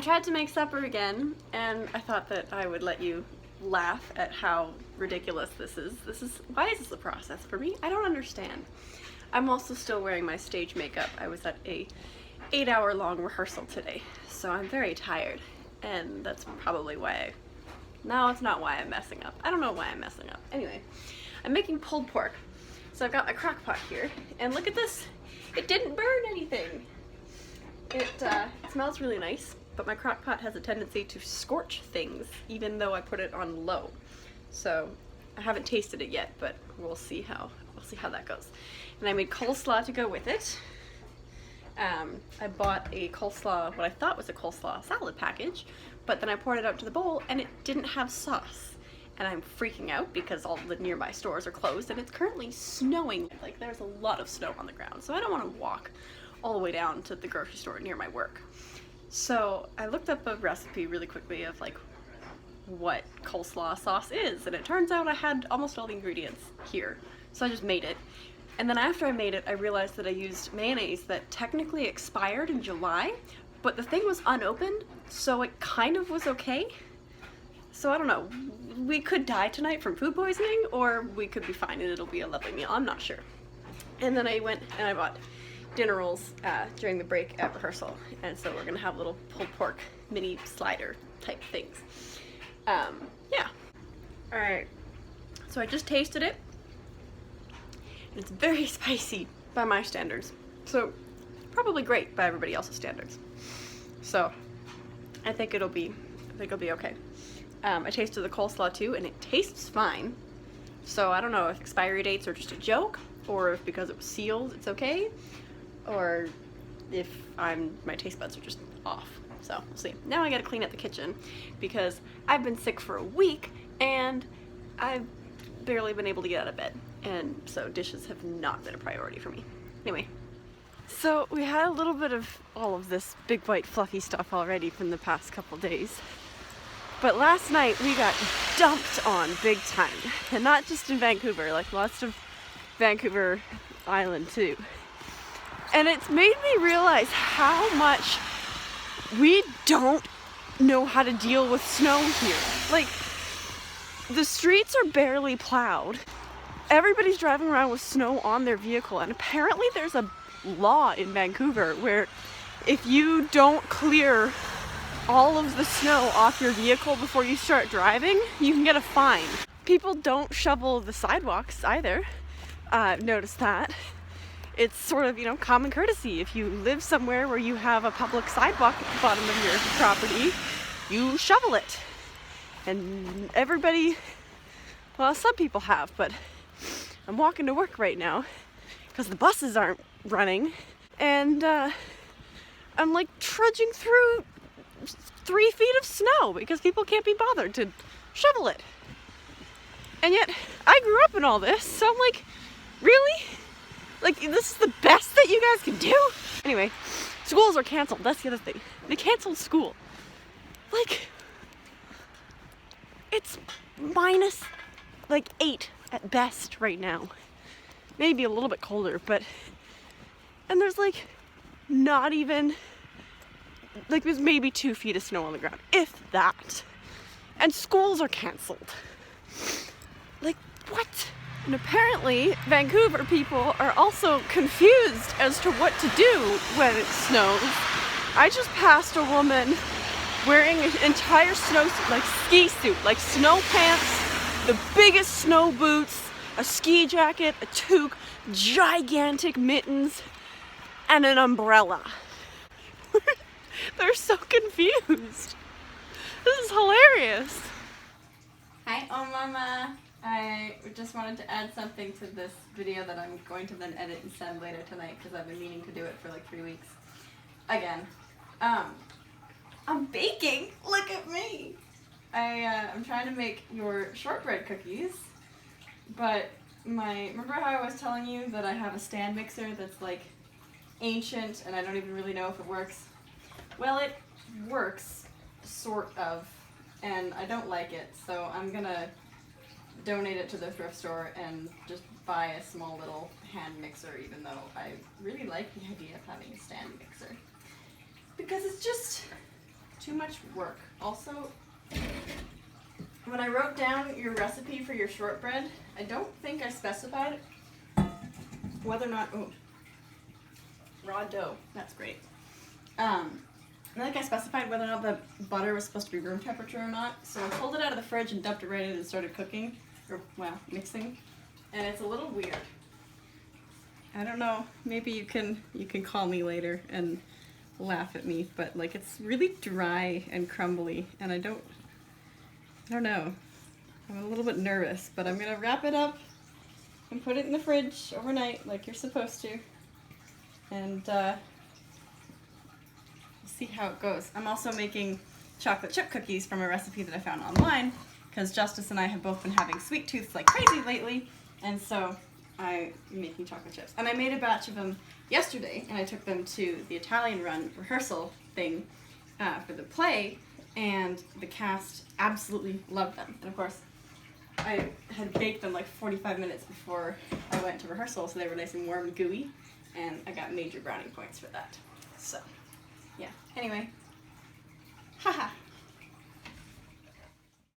I tried to make supper again, and I thought that I would let you laugh at how ridiculous this is. Why is this a process for me? I don't understand. I'm also still wearing my stage makeup. I was at a 8-hour long rehearsal today, so I'm very tired, and that's probably why no, it's not why I'm messing up. I don't know why I'm messing up. Anyway, I'm making pulled pork. So I've got my crock pot here, and look at this. It didn't burn anything. It smells really nice, but my crock pot has a tendency to scorch things, even though I put it on low. So I haven't tasted it yet, but we'll see how that goes. And I made coleslaw to go with it. I bought a coleslaw, what I thought was a coleslaw salad package, but then I poured it out to the bowl and it didn't have sauce. And I'm freaking out because all the nearby stores are closed and it's currently snowing. Like, there's a lot of snow on the ground, so I don't want to walk all the way down to the grocery store near my work. So I looked up a recipe really quickly of like what coleslaw sauce is, and it turns out I had almost all the ingredients here. So I just made it. And then after I made it, I realized that I used mayonnaise that technically expired in July, but the thing was unopened, so it kind of was okay. So I don't know, we could die tonight from food poisoning, or we could be fine and it'll be a lovely meal, I'm not sure. And then I went and I bought dinner rolls during the break at rehearsal, and so we're gonna have little pulled pork mini slider type things. Yeah. Alright, so I just tasted it. It's very spicy by my standards, so probably great by everybody else's standards. So I think it'll be okay. I tasted the coleslaw too, and it tastes fine. So I don't know if expiry dates are just a joke, or if because it was sealed it's okay, or if my taste buds are just off. So we'll see. Now I gotta clean up the kitchen because I've been sick for a week and I've barely been able to get out of bed. And so dishes have not been a priority for me. Anyway, so we had a little bit of all of this big white fluffy stuff already from the past couple days. But last night we got dumped on big time. And not just in Vancouver, like lots of Vancouver Island too. And it's made me realize how much we don't know how to deal with snow here. Like, the streets are barely plowed. Everybody's driving around with snow on their vehicle, and apparently there's a law in Vancouver where if you don't clear all of the snow off your vehicle before you start driving, you can get a fine. People don't shovel the sidewalks either. I've noticed that. It's sort of, common courtesy. If you live somewhere where you have a public sidewalk at the bottom of your property, you shovel it. And everybody, well, some people have, but I'm walking to work right now because the buses aren't running, and I'm like trudging through 3 feet of snow because people can't be bothered to shovel it. And yet I grew up in all this, so I'm like, really? Like, this is the best that you guys can do? Anyway, schools are canceled. That's the other thing. They canceled school. Like, it's minus like 8 at best right now. Maybe a little bit colder, but, and there's like not even, like there's maybe 2 feet of snow on the ground, if that. And schools are canceled. Like, what? And apparently Vancouver people are also confused as to what to do when it snows. I just passed a woman wearing an entire snowsuit, like ski suit, like snow pants, the biggest snow boots, a ski jacket, a toque, gigantic mittens, and an umbrella. They're so confused. This is hilarious. Hi, oh mama. I just wanted to add something to this video that I'm going to then edit and send later tonight because I've been meaning to do it for like 3 weeks. Again. I'm baking! Look at me! I'm trying to make your shortbread cookies, but remember how I was telling you that I have a stand mixer that's like ancient and I don't even really know if it works? Well, it works, sort of, and I don't like it, so I'm gonna donate it to the thrift store and just buy a small little hand mixer, even though I really like the idea of having a stand mixer. Because it's just, too much work. Also, when I wrote down your recipe for your shortbread, I don't think I specified whether or not, oh, raw dough, that's great. I think I specified whether or not the butter was supposed to be room temperature or not, so I pulled it out of the fridge and dumped it right in and started cooking, or, well, mixing, and it's a little weird. I don't know, maybe you can call me later and laugh at me, but like it's really dry and crumbly, and I don't know. I'm a little bit nervous, but I'm gonna wrap it up and put it in the fridge overnight like you're supposed to, and we'll see how it goes. I'm also making chocolate chip cookies from a recipe that I found online, because Justice and I have both been having sweet tooths like crazy lately, and so I'm making chocolate chips. And I made a batch of them yesterday, and I took them to the Italian Run rehearsal thing for the play, and the cast absolutely loved them. And of course, I had baked them like 45 minutes before I went to rehearsal, so they were nice and warm and gooey, and I got major brownie points for that. So, yeah. Anyway, haha.